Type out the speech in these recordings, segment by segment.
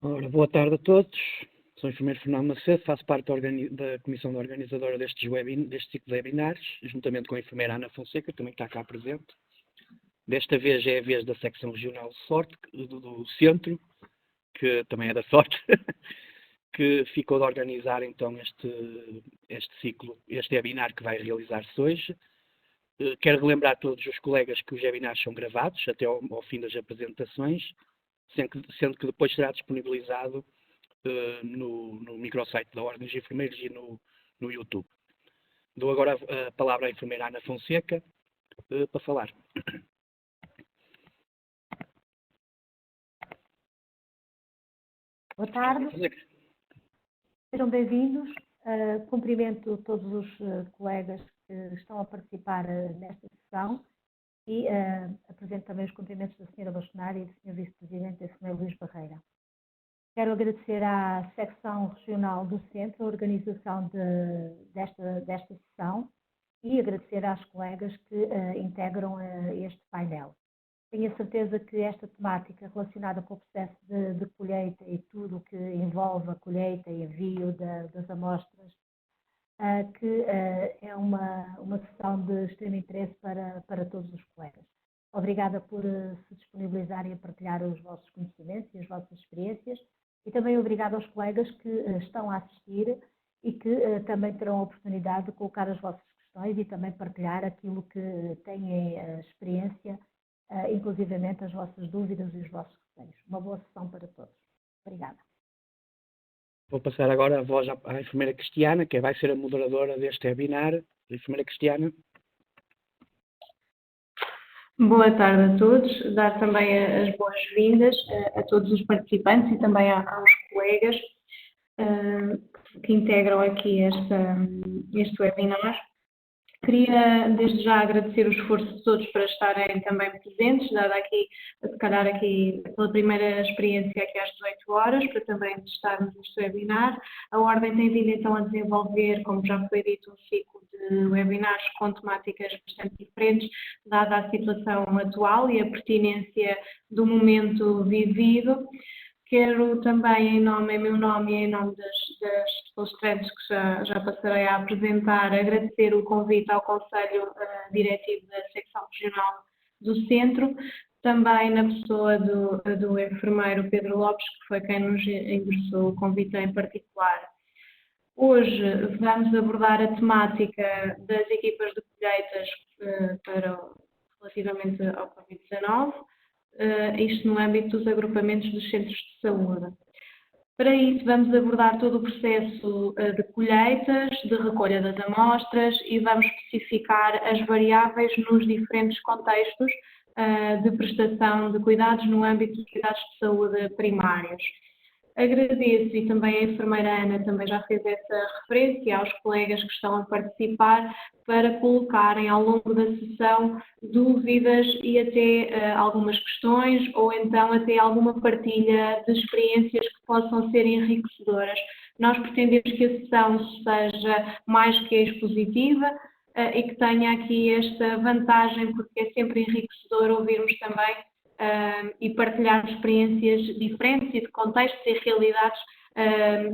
Ora, boa tarde a todos. Sou o enfermeiro Fernando Macedo, faço parte da comissão organizadora deste ciclo de webinars, juntamente com a enfermeira Ana Fonseca, que também está cá presente. Desta vez é a vez da secção regional de sorte, do centro, que também é da sorte, que ficou de organizar então este ciclo, este webinar que vai realizar-se hoje. Quero relembrar a todos os colegas que os webinars são gravados até ao fim das apresentações, sendo que depois será disponibilizado no microsite da Ordem dos Enfermeiros e no YouTube. Dou agora a palavra à enfermeira Ana Fonseca para falar. Boa tarde, sejam bem-vindos. Cumprimento todos os colegas que estão a participar nesta sessão e apresento também os cumprimentos da Sra. Bastonária e do Sr. Vice-Presidente, do Sr. Luís Barreira. Quero agradecer à secção regional do Centro a organização desta sessão e agradecer às colegas que integram este painel. Tenho a certeza que esta temática relacionada com o processo de colheita e tudo o que envolve a colheita e envio das amostras, que é uma sessão de extremo interesse para todos os colegas. Obrigada por se disponibilizarem a partilhar os vossos conhecimentos e as vossas experiências e também obrigada aos colegas que estão a assistir e que também terão a oportunidade de colocar as vossas questões e também partilhar aquilo que têm experiência, inclusivamente as vossas dúvidas e os vossos receios. Uma boa sessão para todos. Obrigada. Vou passar agora a voz à enfermeira Cristiana, que vai ser a moderadora deste webinar. A enfermeira Cristiana. Boa tarde a todos. Dar também as boas-vindas a todos os participantes e também aos colegas que integram aqui este webinar. Queria, desde já, agradecer o esforço de todos para estarem também presentes, dada aqui, se calhar aqui, pela primeira experiência aqui às 18 horas, para também estarmos neste webinar. A Ordem tem vindo então a desenvolver, como já foi dito, um ciclo de webinars com temáticas bastante diferentes, dada a situação atual e a pertinência do momento vivido. Quero também, em meu nome e em nome das palestrantes que já passarei a apresentar, agradecer o convite ao Conselho Diretivo da Secção Regional do Centro, também na pessoa do enfermeiro Pedro Lopes, que foi quem nos endereçou o convite em particular. Hoje vamos abordar a temática das equipas de colheitas relativamente ao Covid-19, isto no âmbito dos agrupamentos dos centros de saúde. Para isso vamos abordar todo o processo de colheitas, de recolha das amostras e vamos especificar as variáveis nos diferentes contextos de prestação de cuidados no âmbito dos cuidados de saúde primários. Agradeço e também a enfermeira Ana também já fez essa referência aos colegas que estão a participar para colocarem ao longo da sessão dúvidas e até algumas questões ou então até alguma partilha de experiências que possam ser enriquecedoras. Nós pretendemos que a sessão seja mais que expositiva e que tenha aqui esta vantagem, porque é sempre enriquecedor ouvirmos também e partilhar experiências diferentes e de contextos e realidades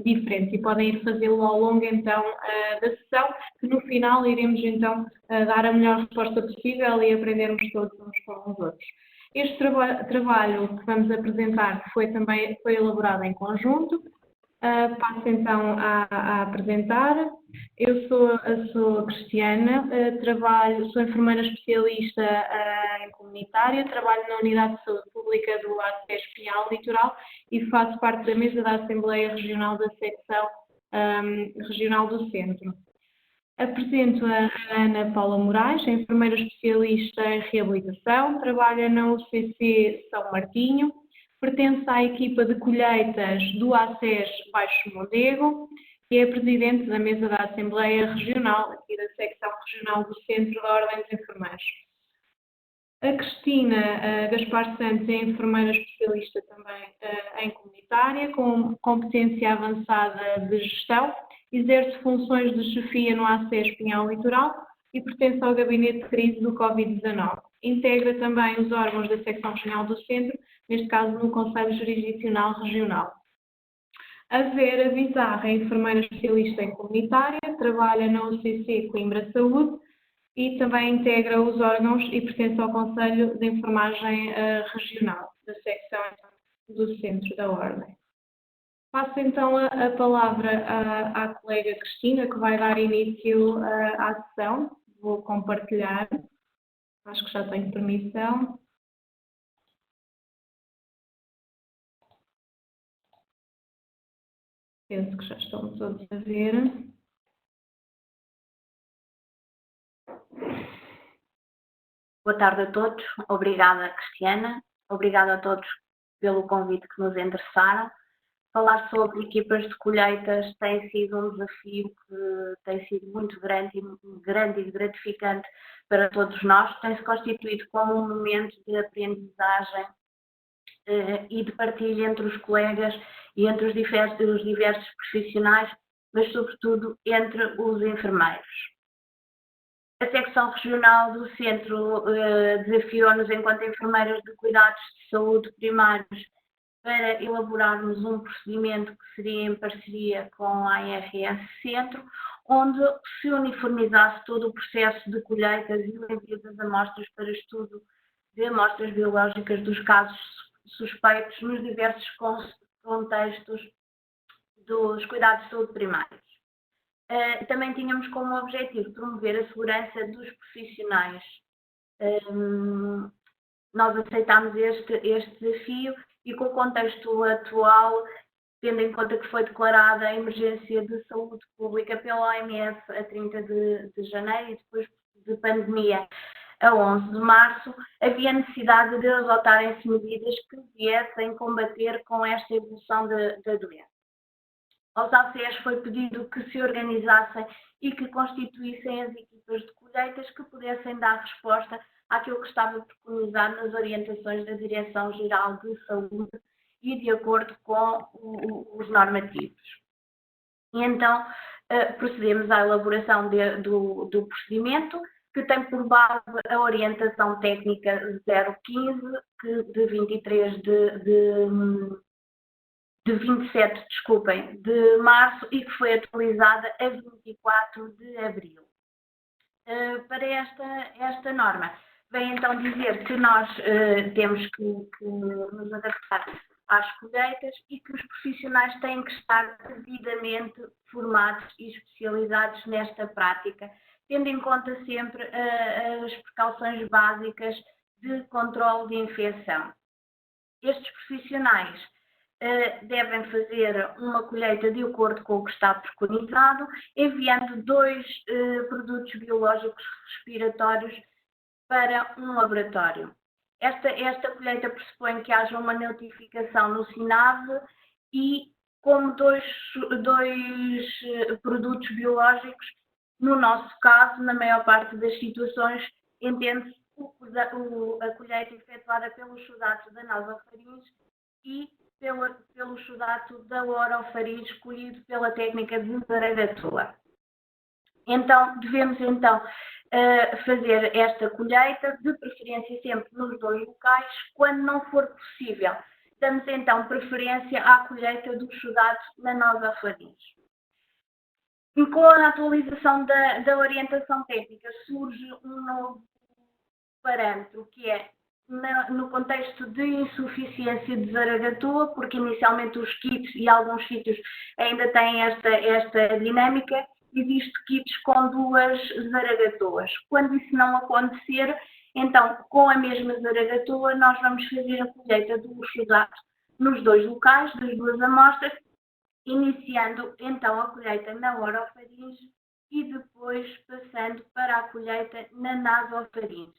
diferentes e podem ir fazê-lo ao longo então da sessão, que no final iremos então dar a melhor resposta possível e aprendermos todos uns com os outros. Este trabalho que vamos apresentar foi elaborado em conjunto. Passo então a apresentar. Eu sou Cristiana, sou enfermeira especialista em comunitária, trabalho na Unidade de Saúde Pública do ACES Pinhal Litoral e faço parte da mesa da Assembleia Regional da Secção Regional do Centro. Apresento a Ana Paula Moraes, enfermeira especialista em reabilitação, trabalha na UCC São Martinho, pertence à equipa de colheitas do ACES Baixo Mondego e é presidente da mesa da Assembleia Regional, aqui da Secção Regional do Centro da Ordem dos Enfermeiros. A Cristina Gaspar Santos é enfermeira especialista também em comunitária, com competência avançada de gestão, exerce funções de chefia no ACES Pinhal Litoral e pertence ao gabinete de crise do Covid-19. Integra também os órgãos da Secção Regional do Centro, neste caso no Conselho Jurisdicional Regional. A Vera Bizarra é enfermeira especialista em comunitária, trabalha na UCC Coimbra Saúde e também integra os órgãos e pertence ao Conselho de Enfermagem Regional, da secção do Centro da Ordem. Passo então a palavra à colega Cristina, que vai dar início à sessão. Vou compartilhar. Acho que já tenho permissão. Penso que já estão todos a ver. Boa tarde a todos. Obrigada, Cristiana. Obrigada a todos pelo convite que nos endereçaram. Falar sobre equipas de colheitas tem sido um desafio que tem sido muito grande e gratificante para todos nós. Tem-se constituído como um momento de aprendizagem e de partilha entre os colegas e entre os diversos profissionais, mas sobretudo entre os enfermeiros. A secção regional do centro desafiou-nos, enquanto enfermeiras de cuidados de saúde primários, para elaborarmos um procedimento que seria em parceria com a ARS Centro, onde se uniformizasse todo o processo de colheitas e o envio das amostras para estudo de amostras biológicas dos casos suspeitos nos diversos contextos dos cuidados de saúde primários. Também tínhamos como objetivo promover a segurança dos profissionais. Nós aceitámos este desafio e, com o contexto atual, tendo em conta que foi declarada a emergência de saúde pública pela OMS a 30 de janeiro e depois de pandemia a 11 de março, havia necessidade de adotarem-se medidas que viessem combater com esta evolução da doença. Aos ACEs foi pedido que se organizassem e que constituíssem as equipas de colheitas que pudessem dar resposta àquilo que estava preconizado nas orientações da Direção-Geral de Saúde e de acordo com os normativos. E então procedemos à elaboração do procedimento, que tem por base a orientação técnica 015, de 27, de março e que foi atualizada a 24 de abril. Para esta norma, vem então dizer que nós temos que nos adaptar às colheitas e que os profissionais têm que estar devidamente formados e especializados nesta prática, tendo em conta sempre as precauções básicas de controle de infecção. Estes profissionais devem fazer uma colheita de acordo com o que está preconizado, enviando 2 produtos biológicos respiratórios para um laboratório. Esta colheita pressupõe que haja uma notificação no SINAV e, como 2 produtos biológicos, no nosso caso, na maior parte das situações, entende-se a colheita efetuada pelos sudatos da nasofaringe e pelo sudato da orofaringe escolhido pela técnica de Zaragatua. Então, devemos fazer esta colheita, de preferência sempre nos 2 locais, quando não for possível. Damos então preferência à colheita dos sudatos na nasofaringe. E com a atualização da orientação técnica surge um novo parâmetro, que é no contexto de insuficiência de Zaragatua, porque inicialmente os kits e alguns sítios ainda têm esta dinâmica, existe kits com 2 Zaragatuas. Quando isso não acontecer, então com a mesma Zaragatua nós vamos fazer a colheita dos sudatos nos 2 locais, das 2 amostras, iniciando então a colheita na orofaringe e depois passando para a colheita na nasofaringe,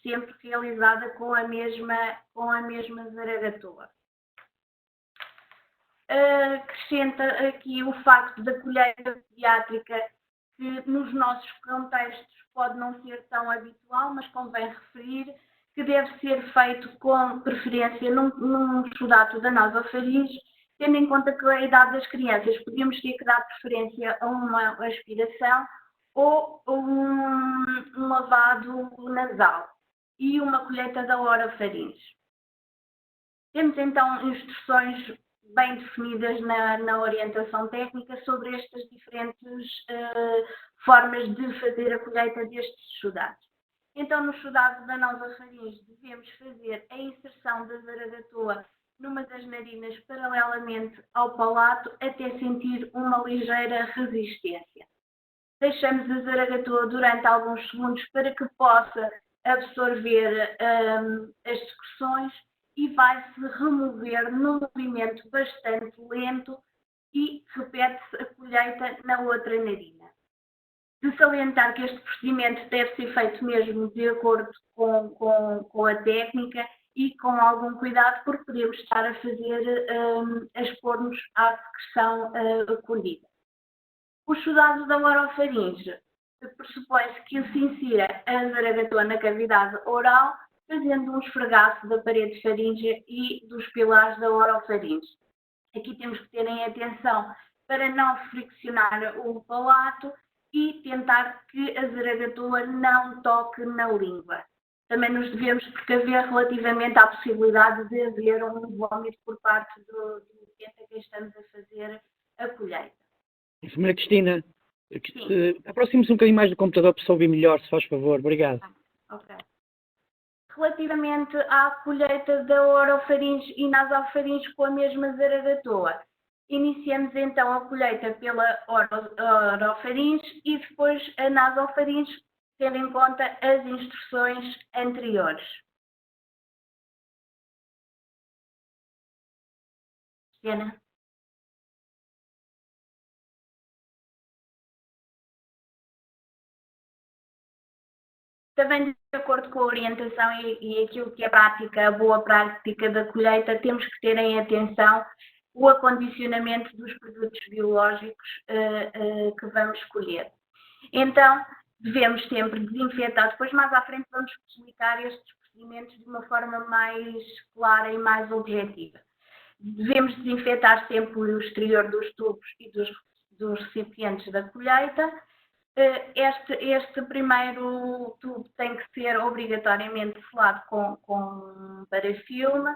sempre realizada com a mesma Zaragatua. Acrescenta aqui o facto da colheita pediátrica, que nos nossos contextos pode não ser tão habitual, mas convém referir que deve ser feito com preferência num sudato da nasofaringe, tendo em conta que a idade das crianças podíamos ter que dar preferência a uma aspiração ou um lavado nasal e uma colheita da orofaringe. Temos então instruções bem definidas na orientação técnica sobre estas diferentes formas de fazer a colheita destes exudados. Então, no exudado da nasofaringe, devemos fazer a inserção da zaragatoa numa das narinas paralelamente ao palato até sentir uma ligeira resistência. Deixamos a zaragatoa durante alguns segundos para que possa absorver as secreções e vai-se remover num movimento bastante lento e repete-se a colheita na outra narina. De salientar que este procedimento deve ser feito mesmo de acordo com a técnica e com algum cuidado, porque podemos estar a fazer, a expor-nos à secreção colhida. O exudado da orofaringe pressupõe-se que se insira a zaragatoa na cavidade oral, fazendo um esfregaço da parede faríngea e dos pilares da orofaringe. Aqui temos que ter em atenção para não friccionar o palato e tentar que a zaragatoa não toque na língua. Também nos devemos precaver relativamente à possibilidade de haver um vômito por parte do utente a quem estamos a fazer a colheita. Enfermeira Cristina, aproxime-se um bocadinho mais do computador para se ouvir melhor, se faz favor. Obrigado. Ok. Relativamente à colheita da orofaringe e nasofaringe com a mesma zaragatoa, iniciamos então a colheita pela orofaringe e depois a nasofaringe, tendo em conta as instruções anteriores. Diana? Também, de acordo com a orientação e aquilo que é prática, a boa prática da colheita, temos que ter em atenção o acondicionamento dos produtos biológicos que vamos colher. Então, devemos sempre desinfetar. Depois, mais à frente, vamos explicar estes procedimentos de uma forma mais clara e mais objetiva. Devemos desinfetar sempre o exterior dos tubos e dos recipientes da colheita. Este primeiro tubo tem que ser obrigatoriamente selado com parafilme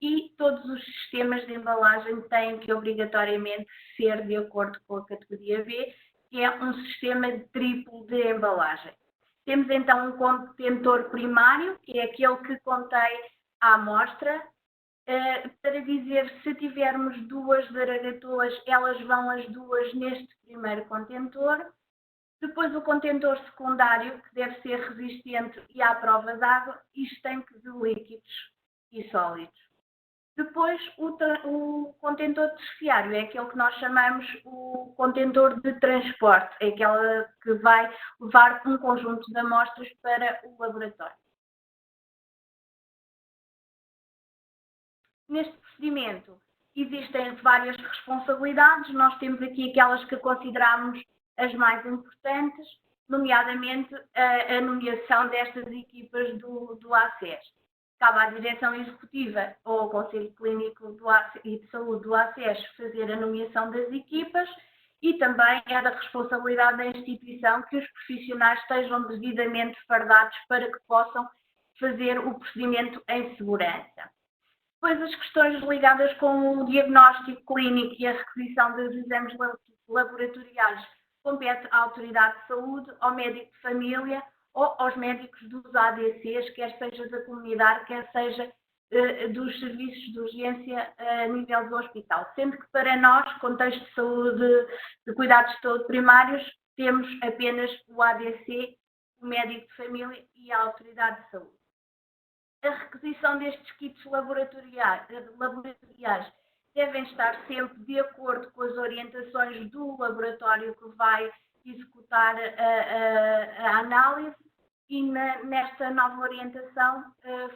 e todos os sistemas de embalagem têm que obrigatoriamente ser de acordo com a categoria B, que é um sistema triplo de embalagem. Temos então um contentor primário, que é aquele que contém a amostra. Para dizer, se tivermos duas zaragatoas, elas vão as duas neste primeiro contentor. Depois o contentor secundário, que deve ser resistente e à prova d'água, e estanque de líquidos e sólidos. Depois o contentor terciário é aquele que nós chamamos o contentor de transporte, é aquele que vai levar um conjunto de amostras para o laboratório. Neste procedimento existem várias responsabilidades, nós temos aqui aquelas que consideramos as mais importantes, nomeadamente a nomeação destas equipas do ACES. Cabe à Direção Executiva ou ao Conselho Clínico e de Saúde do ACES fazer a nomeação das equipas e também é da responsabilidade da instituição que os profissionais estejam devidamente fardados para que possam fazer o procedimento em segurança. Depois as questões ligadas com o diagnóstico clínico e a requisição dos exames laboratoriais compete à Autoridade de Saúde, ao médico de família ou aos médicos dos ADCs, quer seja da comunidade, quer seja dos serviços de urgência a nível do hospital. Sendo que para nós, contexto de saúde, de cuidados de saúde primários, temos apenas o ADC, o médico de família e a Autoridade de Saúde. A requisição destes kits laboratoriais devem estar sempre de acordo com as orientações do laboratório que vai executar a análise e nesta nova orientação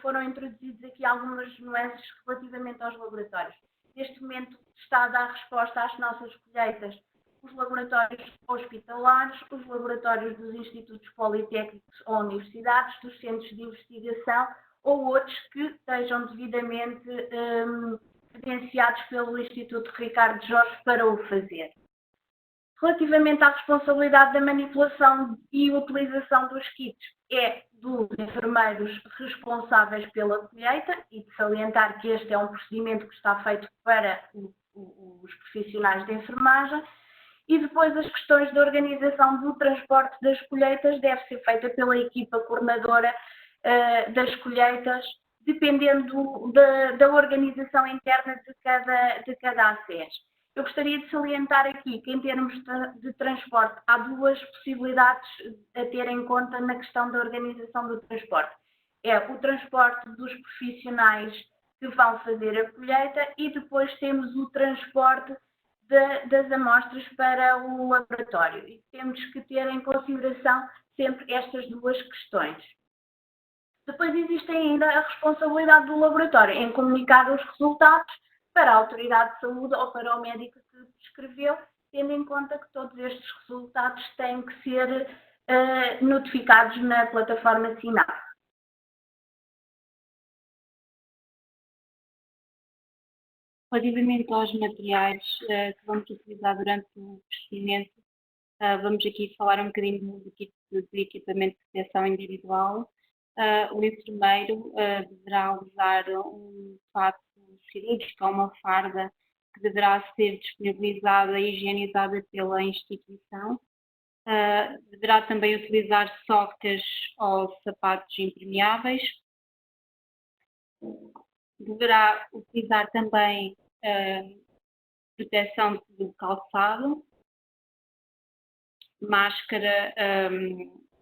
foram introduzidas aqui algumas nuances relativamente aos laboratórios. Neste momento está a dar resposta às nossas colheitas os laboratórios hospitalares, os laboratórios dos institutos politécnicos ou universidades, dos centros de investigação ou outros que estejam devidamente credenciados pelo Instituto Ricardo Jorge para o fazer. Relativamente à responsabilidade da manipulação e utilização dos kits, é dos enfermeiros responsáveis pela colheita, e de salientar que este é um procedimento que está feito para os profissionais de enfermagem. E depois as questões de organização do transporte das colheitas deve ser feita pela equipa coordenadora das colheitas, dependendo da organização interna de cada ACES. Eu gostaria de salientar aqui que, em termos de transporte, há duas possibilidades a ter em conta na questão da organização do transporte. É o transporte dos profissionais que vão fazer a colheita e depois temos o transporte das amostras para o laboratório. E temos que ter em consideração sempre estas duas questões. Depois existe ainda a responsabilidade do laboratório em comunicar os resultados para a autoridade de saúde ou para o médico que prescreveu, tendo em conta que todos estes resultados têm que ser notificados na plataforma SINAP. Relativamente aos materiais que vamos utilizar durante o procedimento, vamos aqui falar um bocadinho do equipamento de proteção individual. O enfermeiro deverá usar um fato cirúrgico ou uma farda que deverá ser disponibilizada e higienizada pela instituição. Deverá também utilizar socas ou sapatos impermeáveis. Deverá utilizar também proteção do calçado, máscara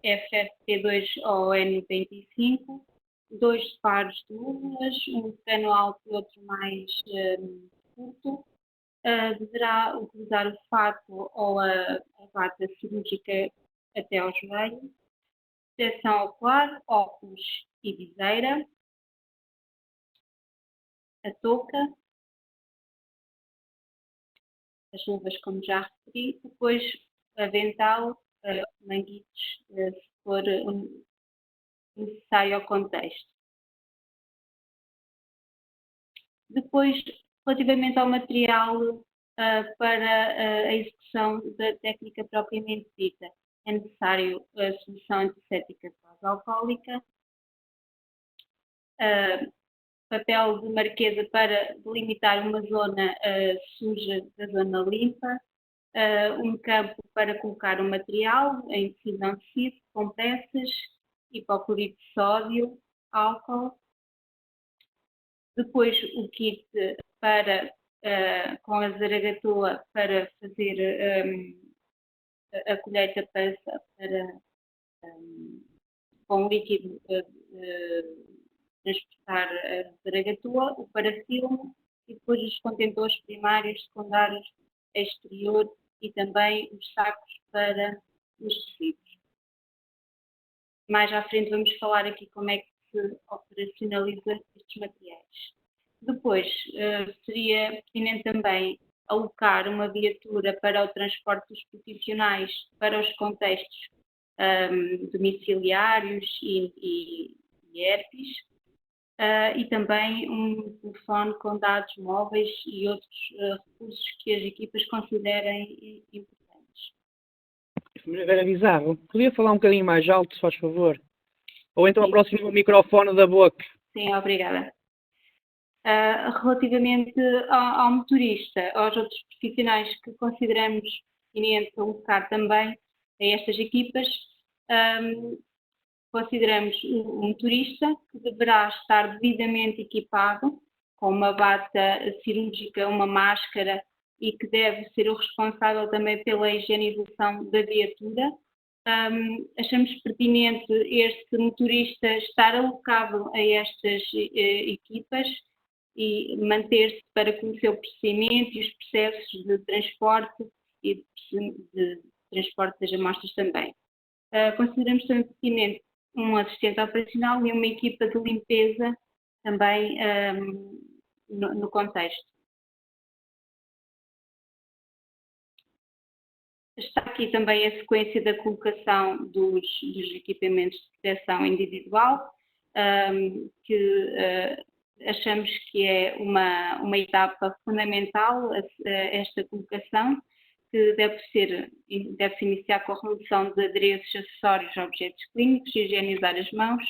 FFP2 ou N95, 2 pares de luvas, um pano alto e outro mais curto. Deverá utilizar o fato ou a bata cirúrgica até ao joelho, proteção ocular, óculos e viseira, a touca, as luvas, como já referi, depois avental, manguitos, se for necessário ao contexto. Depois, relativamente ao material para a execução da técnica propriamente dita, é necessário a solução antisséptica pós-alcoólica, papel de marquesa para delimitar uma zona suja da zona limpa, um campo para colocar o material em decisão de tecido, com peças, hipoclorito de sódio, álcool. Depois o kit para, com a zaragatua para fazer a colheita com líquido transportar a zaragatua, o parafilme e depois os contentores primários, secundários, exterior e também os sacos para os tecidos. Mais à frente vamos falar aqui como é que se operacionaliza estes materiais. Depois, seria pertinente também alocar uma viatura para o transporte dos profissionais para os contextos domiciliários e ERPs, e também um telefone com dados móveis e outros recursos que as equipas considerem importantes. Era bizarro. Podia falar um bocadinho mais alto, se faz favor? Ou então aproxima o microfone da boca. Sim, obrigada. Relativamente ao motorista, aos outros profissionais que consideramos pertinente alocar também a estas equipas, consideramos o motorista que deverá estar devidamente equipado com uma bata cirúrgica, uma máscara e que deve ser o responsável também pela higienização da viatura. Achamos pertinente este motorista estar alocado a estas equipas e manter-se para conhecer o procedimento e os processos de transporte e de transporte das amostras também. Consideramos também pertinente um assistente operacional e uma equipa de limpeza também no contexto. Está aqui também a sequência da colocação dos equipamentos de proteção individual, que achamos que é uma etapa fundamental esta colocação, que deve-se iniciar com a remoção de adereços, acessórios, objetos clínicos, higienizar as mãos,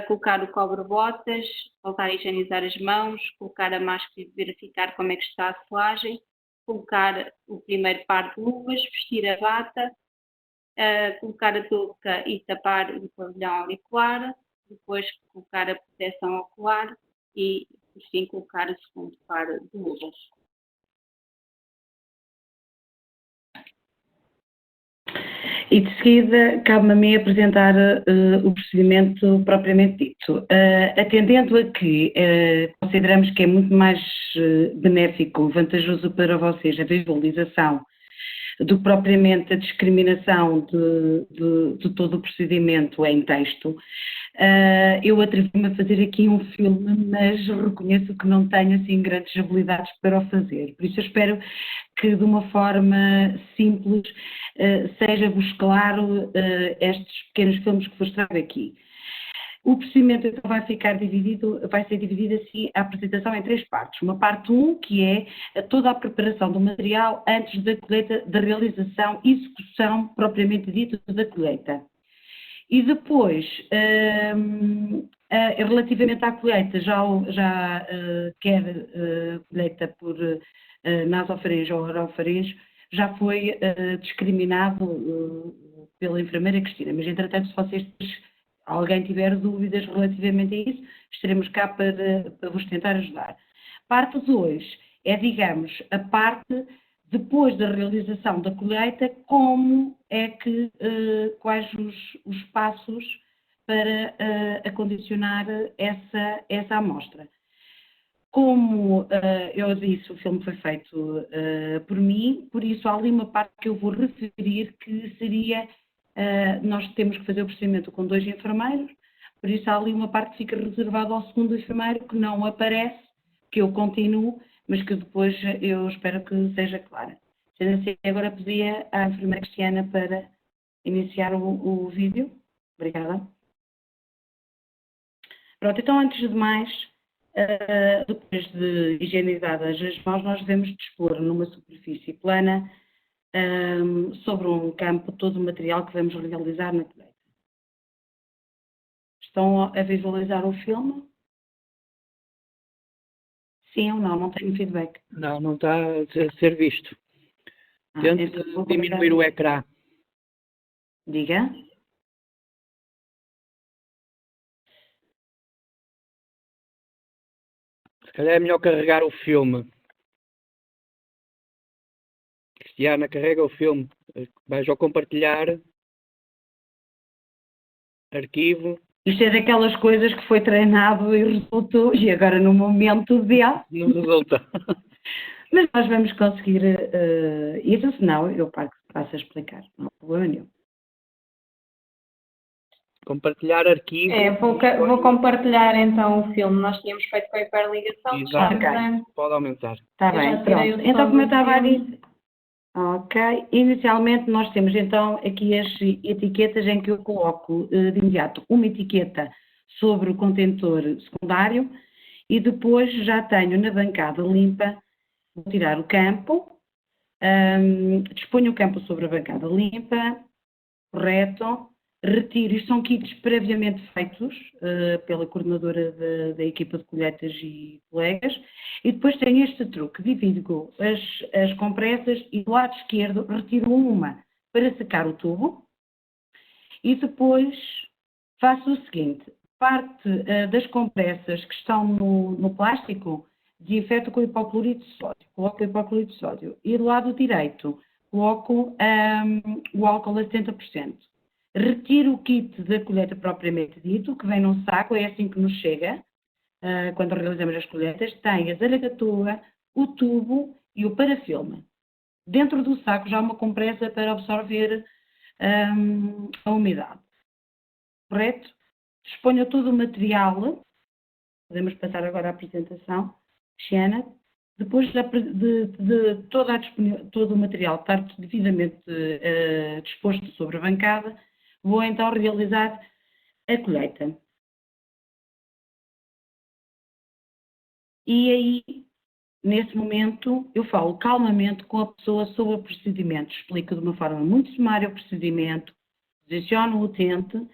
colocar o cobre-botas, voltar a higienizar as mãos, colocar a máscara e verificar como é que está a selagem, colocar o primeiro par de luvas, vestir a bata, colocar a touca e tapar o pavilhão auricular, depois colocar a proteção ocular e, por fim, colocar o segundo par de luvas. E de seguida, cabe-me a mim apresentar o procedimento propriamente dito. Atendendo a que consideramos que é muito mais benéfico, vantajoso para vocês a visualização do que propriamente a discriminação de todo o procedimento em texto, eu atrevi-me a fazer aqui um filme, mas reconheço que não tenho assim grandes habilidades para o fazer. Por isso eu espero que de uma forma simples seja-vos claro estes pequenos filmes que vos trago aqui. O procedimento então vai ser dividido assim a apresentação em 3 partes. Uma parte 1, que é toda a preparação do material antes da colheita, da realização e execução propriamente dita da colheita. E depois, relativamente à colheita, quer colheita por nasofaringe ou orofaringe, já foi discriminado pela enfermeira Cristina, mas entretanto se alguém tiver dúvidas relativamente a isso, estaremos cá para vos tentar ajudar. Parte 2 é, digamos, a parte depois da realização da colheita, como é que, quais os passos para acondicionar essa amostra. Como eu disse, o filme foi feito por mim, por isso há ali uma parte que eu vou referir que seria, nós temos que fazer o procedimento com 2 enfermeiros, por isso há ali uma parte que fica reservada ao segundo enfermeiro, que não aparece, que eu continuo, mas que depois eu espero que seja clara. Sendo assim, agora pedia à enfermeira Cristiana para iniciar o vídeo. Obrigada. Pronto, então antes de mais, depois de higienizadas as mãos, nós devemos dispor numa superfície plana sobre um campo todo o material que vamos realizar na colheita. Estão a visualizar o filme? Sim ou não? Não tenho feedback. Não está a ser visto. Tente então diminuir o ecrã. Diga. Se calhar é melhor carregar o filme. Cristiana, carrega o filme. Vais ao compartilhar. Arquivo. Isto é daquelas coisas que foi treinado e resultou, e agora no momento dele. Não resulta. Mas nós vamos conseguir isso, senão eu passo a explicar, não há problema nenhum. Compartilhar arquivo. Vou compartilhar então o filme. Nós tínhamos feito com a hiperligação. Exato. Pode aumentar. Está bem, pronto. Então, como eu estava a dizer, ok, inicialmente nós temos então aqui as etiquetas em que eu coloco de imediato uma etiqueta sobre o contentor secundário e depois já tenho na bancada limpa, vou tirar o campo, disponho o campo sobre a bancada limpa, correto, retiro, isto são kits previamente feitos pela coordenadora da equipa de colheitas e colegas, e depois tenho este truque, divido as compressas e do lado esquerdo retiro uma para secar o tubo e depois faço o seguinte, parte das compressas que estão no plástico desinfeto com hipoclorito de sódio, coloco o hipoclorito de sódio e do lado direito coloco o álcool a 70%. Retiro o kit da colheita propriamente dito, que vem num saco, é assim que nos chega, quando realizamos as colheitas, tem a zaragatua, o tubo e o parafilme. Dentro do saco já há uma compressa para absorver a umidade. Correto? Disponho todo o material, podemos passar agora à apresentação, Cristiana. Depois de todo o material estar devidamente disposto sobre a bancada, vou então realizar a colheita. E aí nesse momento, eu falo calmamente com a pessoa sobre o procedimento, explico de uma forma muito sumária o procedimento, posiciono o utente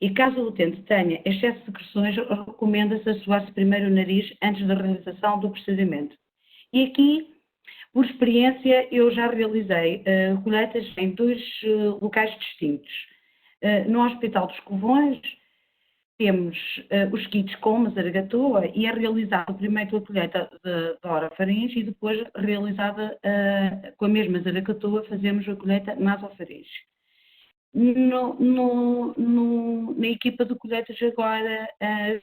e caso o utente tenha excesso de secreções, recomenda-se assoar-se primeiro o nariz antes da realização do procedimento. E aqui, por experiência, eu já realizei colheitas em 2 locais distintos. No Hospital dos Covões, temos os kits com Zaragatoa e é realizada primeiro a colheita da orofaringe e depois realizada com a mesma Zaragatoa fazemos a colheita nasofaringe. Na equipa de colheitas agora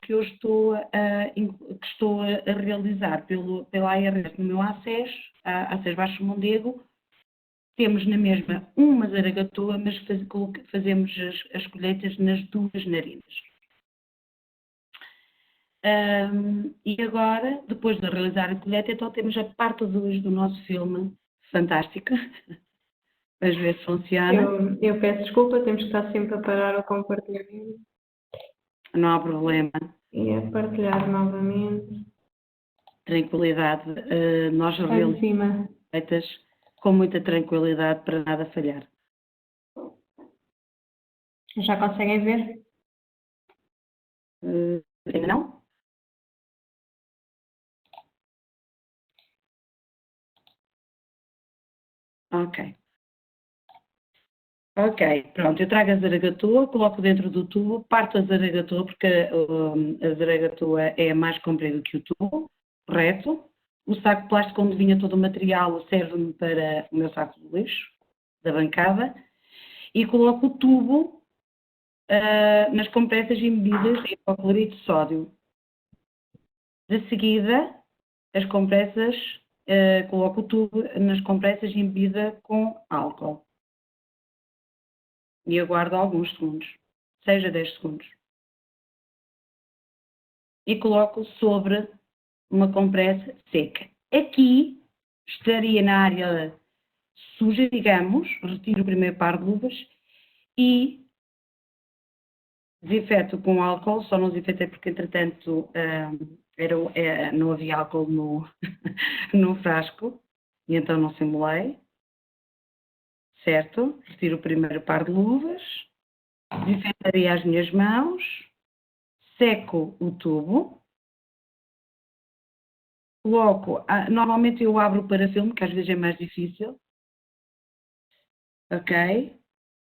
que eu estou a realizar pela ARS no meu acesso, ACES Baixo Mondego, temos na mesma uma Zaragatoa, mas fazemos as colheitas nas 2 narinas. E agora, depois de realizar a colheita, então temos a parte 2 do nosso filme, fantástica. Vamos ver se funciona. Eu peço desculpa, temos que estar sempre a parar o compartilhamento. Não há problema. E a partilhar novamente. Tranquilidade. Nós realizamos colheitas com muita tranquilidade para nada falhar. Já conseguem ver? Ainda não? Ok. Ok, pronto, eu trago a Zaragatoa, coloco dentro do tubo, parto a Zaragatoa, porque a Zaragatoa é mais comprida que o tubo, correto? O saco de plástico onde vinha todo o material serve-me para o meu saco de lixo, da bancada, e coloco o tubo nas compressas embebidas em hipoclorito de sódio. De seguida, as compressas, coloco o tubo nas compressas embebida com álcool. E aguardo alguns segundos, 6 a 10 segundos. E coloco sobre uma compressa seca. Aqui estaria na área suja, digamos, retiro o primeiro par de luvas e desinfeto com álcool, só não desinfetei porque entretanto não havia álcool no frasco e então não simulei. Certo? Retiro o primeiro par de luvas, desinfetaria as minhas mãos, seco o tubo, coloco, normalmente eu abro o parafilme, que às vezes é mais difícil, ok?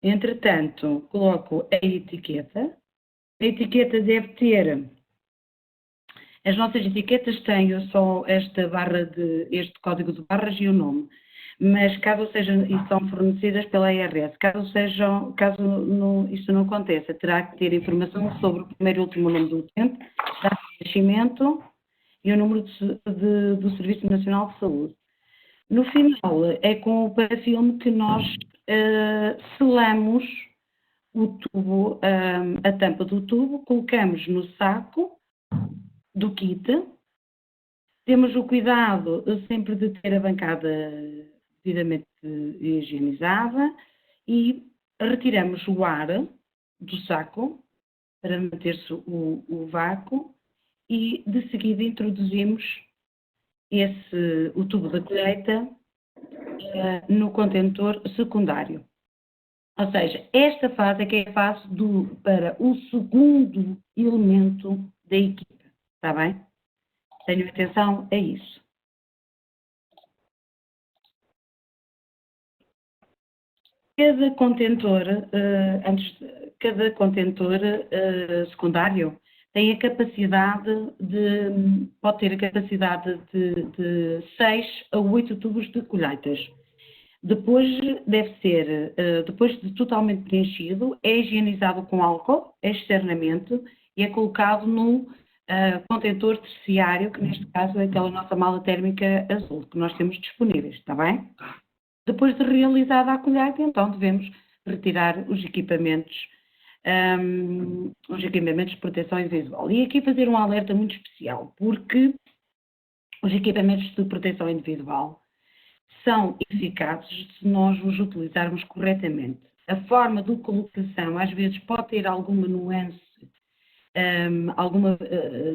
Entretanto, coloco a etiqueta deve ter, as nossas etiquetas têm só este código de barras e o nome. Mas caso sejam e são fornecidas pela IRS, caso isso não aconteça, terá que ter informação sobre o primeiro e último nome do utente, data de nascimento e o número do Serviço Nacional de Saúde. No final, é com o parafilme que nós selamos o tubo, a tampa do tubo, colocamos no saco do kit, temos o cuidado sempre de ter a bancada devidamente higienizada e retiramos o ar do saco para manter-se o vácuo e de seguida introduzimos o tubo da colheita no contentor secundário. Ou seja, esta fase é que é a fase para o segundo elemento da equipa, está bem? Tenham atenção a isso. Cada contentor, secundário tem a capacidade pode ter a capacidade de 6 a 8 tubos de colheitas. Depois deve ser, depois de totalmente preenchido, é higienizado com álcool externamente e é colocado no contentor terciário, que neste caso é aquela nossa mala térmica azul que nós temos disponíveis, está bem? Depois de realizada a colheita, então devemos retirar os equipamentos de proteção individual. E aqui fazer um alerta muito especial, porque os equipamentos de proteção individual são eficazes se nós os utilizarmos corretamente. A forma de colocação às vezes pode ter alguma nuance alguma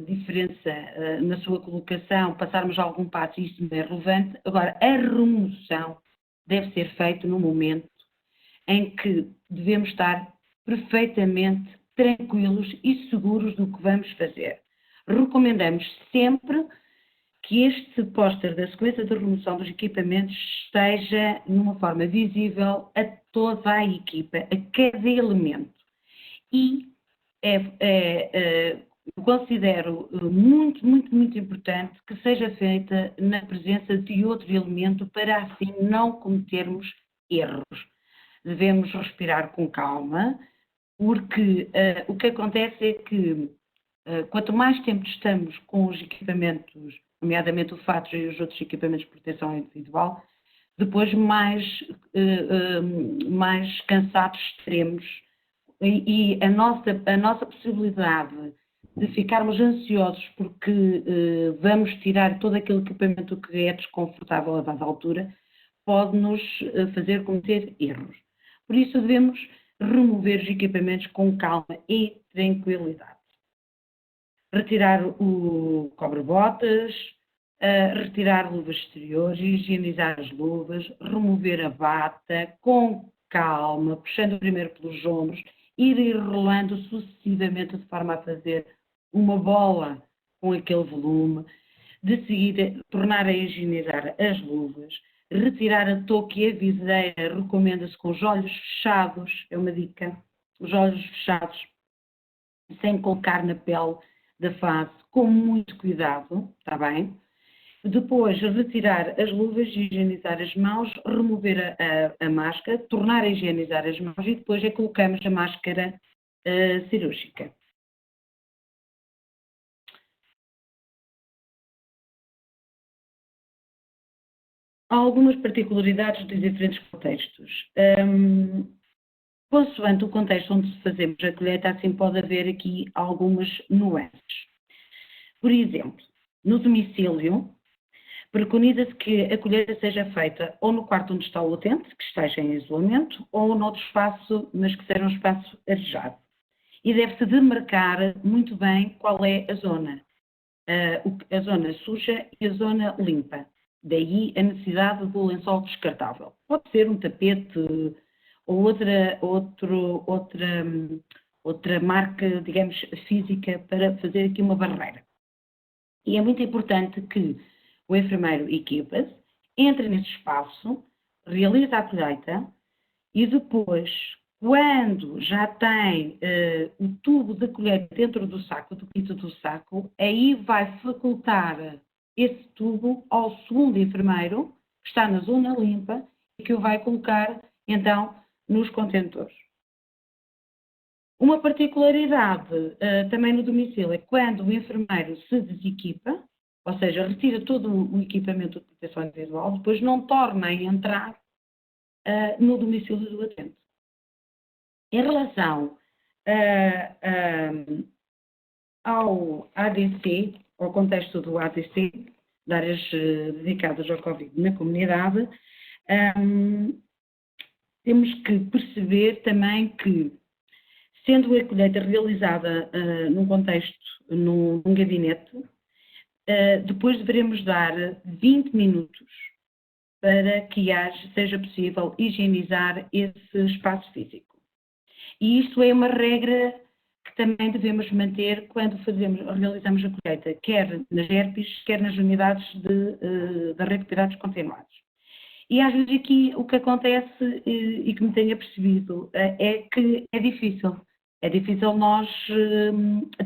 diferença na sua colocação, passarmos algum passo, isso não é relevante. Agora, a remoção deve ser feita no momento em que devemos estar perfeitamente tranquilos e seguros do que vamos fazer. Recomendamos sempre que este póster da sequência de remoção dos equipamentos esteja numa forma visível a toda a equipa, a cada elemento. E considero muito, muito, muito importante que seja feita na presença de outro elemento para assim não cometermos erros. Devemos respirar com calma, porque o que acontece é que quanto mais tempo estamos com os equipamentos, nomeadamente o fato e os outros equipamentos de proteção individual, depois mais cansados estaremos e a nossa possibilidade de ficarmos ansiosos porque vamos tirar todo aquele equipamento que é desconfortável a dada altura, pode-nos fazer cometer erros. Por isso devemos remover os equipamentos com calma e tranquilidade. Retirar o cobre-botas, retirar luvas exteriores, higienizar as luvas, remover a bata com calma, puxando primeiro pelos ombros, ir enrolando sucessivamente de forma a fazer uma bola com aquele volume, de seguida tornar a higienizar as luvas, retirar a touca e a viseira, recomenda-se com os olhos fechados, é uma dica, os olhos fechados, sem colocar na pele da face, com muito cuidado, está bem? Depois, retirar as luvas, higienizar as mãos, remover a máscara, tornar a higienizar as mãos e depois colocamos a máscara cirúrgica. Há algumas particularidades dos diferentes contextos. Consoante o contexto onde fazemos a colheita, assim pode haver aqui algumas nuances. Por exemplo, no domicílio, preconiza-se que a colheita seja feita ou no quarto onde está o utente, que esteja em isolamento, ou noutro espaço, mas que seja um espaço arejado. E deve-se demarcar muito bem qual é a zona suja e a zona limpa. Daí a necessidade do lençol descartável. Pode ser um tapete ou outra marca, digamos, física para fazer aqui uma barreira. E é muito importante que o enfermeiro equipa-se, entra nesse espaço, realiza a colheita e depois, quando já tem o tubo de colheita dentro do saco, do pito do saco, aí vai facultar esse tubo ao segundo enfermeiro, que está na zona limpa, e que o vai colocar, então, nos contentores. Uma particularidade também no domicílio é quando o enfermeiro se desequipa, ou seja, retira todo o equipamento de proteção individual, depois não torna a entrar no domicílio do utente. Em relação ao ADC, ao contexto do ADC, de áreas dedicadas ao Covid na comunidade, temos que perceber também que, sendo a colheita realizada num contexto, num gabinete, depois deveremos dar 20 minutos para que seja possível higienizar esse espaço físico. E isto é uma regra que também devemos manter quando realizamos a colheita, quer nas ERPs, quer nas unidades da rede de cuidados continuados. E às vezes aqui o que acontece, e que me tenho percebido, é que é difícil. É difícil nós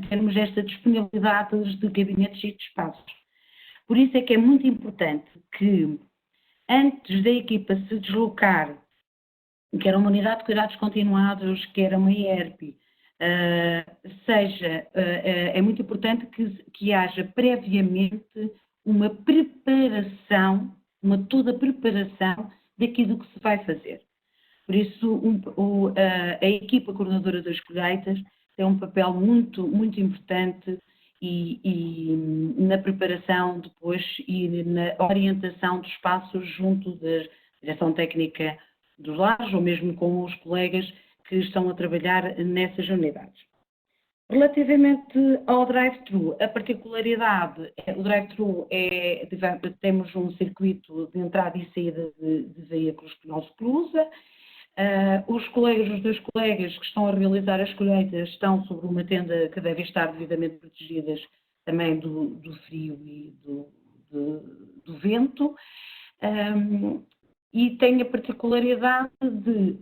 termos esta disponibilidade de gabinetes e de espaços. Por isso é que é muito importante que, antes da equipa se deslocar, quer uma unidade de cuidados continuados, quer uma ERP, é muito importante que haja previamente uma preparação, toda a preparação daquilo que se vai fazer. Por isso, a equipa coordenadora das colheitas tem um papel muito, muito importante e na preparação depois e na orientação dos espaços junto da direção técnica dos lares ou mesmo com os colegas que estão a trabalhar nessas unidades. Relativamente ao drive-thru, a particularidade, o drive-thru temos um circuito de entrada e saída de veículos que não se cruza. Os dois colegas que estão a realizar as colheitas estão sobre uma tenda que deve estar devidamente protegidas também do frio e do vento. E tem a particularidade de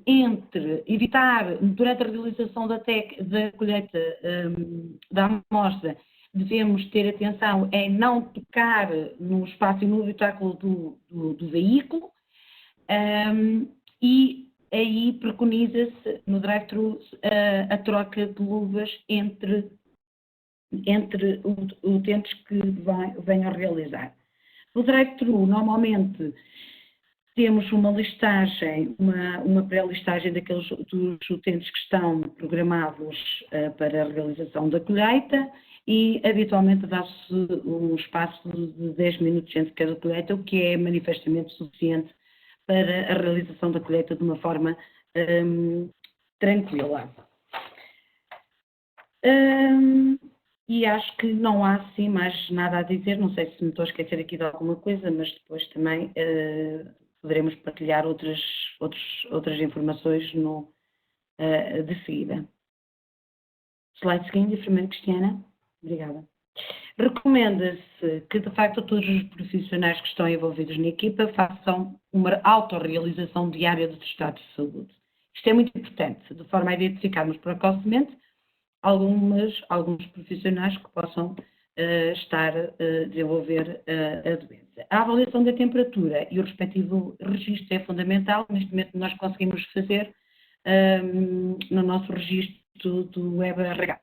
evitar, durante a realização da colheita da amostra, devemos ter atenção em não tocar no espaço e no habitáculo do veículo, e aí preconiza-se no drive-thru a troca de luvas entre utentes que venham a realizar. No drive-thru, normalmente, temos uma listagem, uma pré-listagem dos utentes que estão programados para a realização da colheita e habitualmente dá-se um espaço de 10 minutos entre cada colheita, o que é manifestamente suficiente para a realização da colheita de uma forma tranquila. E acho que não há assim mais nada a dizer, não sei se me estou a esquecer aqui de alguma coisa, mas depois também poderemos partilhar outras informações de seguida. Slide seguinte, enfermeira Cristiana. Obrigada. Recomenda-se que, de facto, todos os profissionais que estão envolvidos na equipa façam uma autorrealização diária do estado de saúde. Isto é muito importante, de forma a identificarmos precocemente alguns profissionais que possam estar a desenvolver a doença. A avaliação da temperatura e o respectivo registro é fundamental. Neste momento nós conseguimos fazer no nosso registro do WebRH.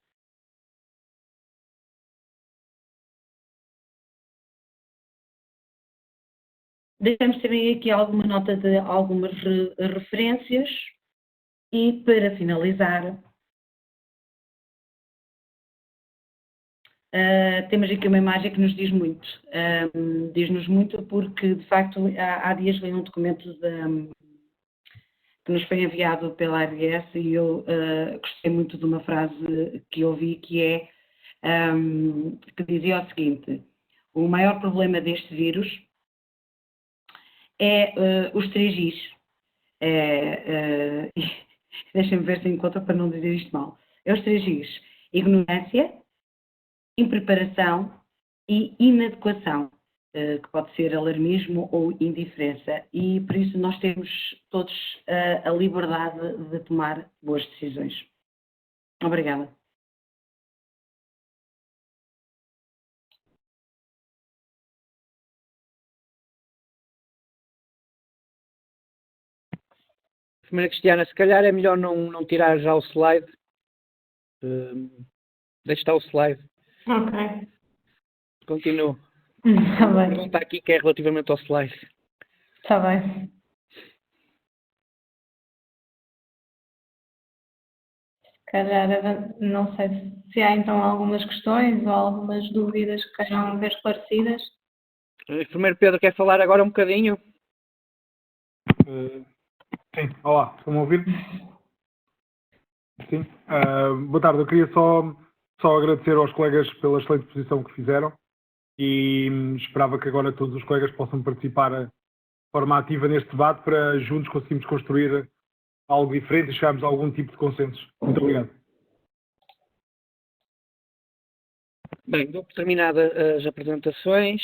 Deixamos também aqui alguma nota de algumas referências e, para finalizar, temos aqui uma imagem que nos diz muito. Diz-nos muito porque, de facto, há dias veio um documento que nos foi enviado pela ARS e eu gostei muito de uma frase que ouvi que dizia o seguinte: o maior problema deste vírus é os 3 Is. Deixem-me ver se encontro para não dizer isto mal. É os 3 Is: ignorância, impreparação e inadequação, que pode ser alarmismo ou indiferença, e por isso nós temos todos a liberdade de tomar boas decisões. Obrigada. Enfermeira Cristiana, se calhar é melhor não tirar já o slide. Deixa estar o slide. Ok. Continuo. Está bem. Pergunta aqui que é relativamente ao slide. Está bem. Se calhar, não sei se há então algumas questões ou algumas dúvidas que queiram ver esclarecidas. O enfermeiro Pedro quer falar agora um bocadinho? Sim, olá, estão a ouvir? Sim. Boa tarde, eu queria só agradecer aos colegas pela excelente exposição que fizeram e esperava que agora todos os colegas possam participar de forma ativa neste debate para juntos conseguirmos construir algo diferente e chegarmos a algum tipo de consenso. Muito obrigado. Bem, dou por terminadas as apresentações.